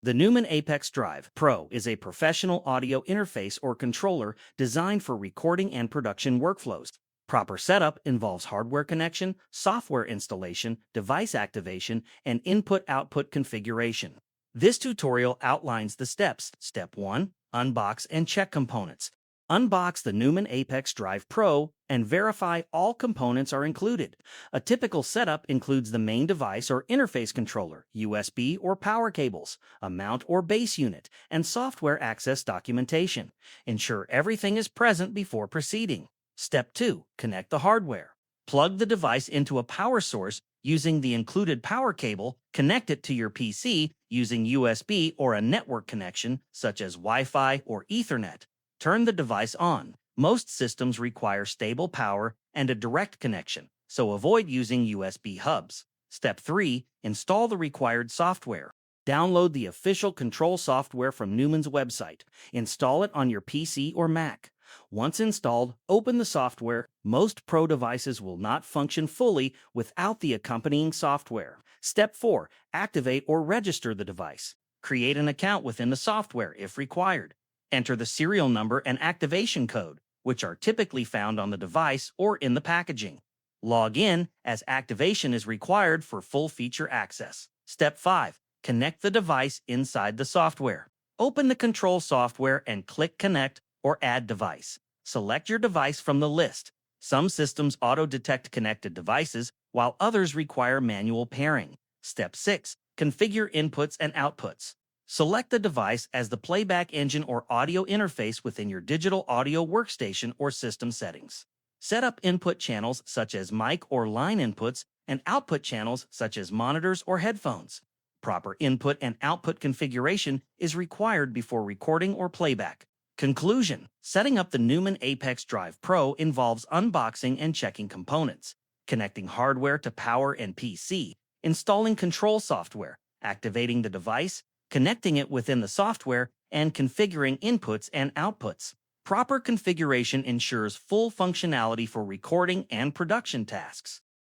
The Neumann Apex Drive Pro is a professional audio interface or controller designed for recording and production workflows. Proper setup involves hardware connection, software installation, device activation, and input-output configuration. This tutorial outlines the steps. Step 1. Unbox and check components. Unbox the Neumann Apex Drive Pro and verify all components are included. A typical setup includes the main device or interface controller, USB or power cables, a mount or base unit, and software access documentation. Ensure everything is present before proceeding. Step 2. Connect the hardware. Plug the device into a power source using the included power cable. Connect it to your PC using USB or a network connection such as Wi-Fi or Ethernet. Turn the device on. Most systems require stable power and a direct connection, so avoid using USB hubs. Step 3. Install the required software. Download the official control software from Neumann's website. Install it on your PC or Mac. Once installed, open the software. Most Pro devices will not function fully without the accompanying software. Step 4. Activate or register the device. Create an account within the software if required. Enter the serial number and activation code, which are typically found on the device or in the packaging. Log in, as activation is required for full feature access. Step 5. Connect the device inside the software. Open the control software and click Connect or Add Device. Select your device from the list. Some systems auto-detect connected devices, while others require manual pairing. Step 6. Configure inputs and outputs. Select the device as the playback engine or audio interface within your digital audio workstation or system settings. Set up input channels such as mic or line inputs and output channels such as monitors or headphones. Proper input and output configuration is required before recording or playback. Conclusion: setting up the Neumann Apex Drive Pro involves unboxing and checking components, connecting hardware to power and PC, installing control software, activating the device, connecting it within the software, and configuring inputs and outputs. Proper configuration ensures full functionality for recording and production tasks.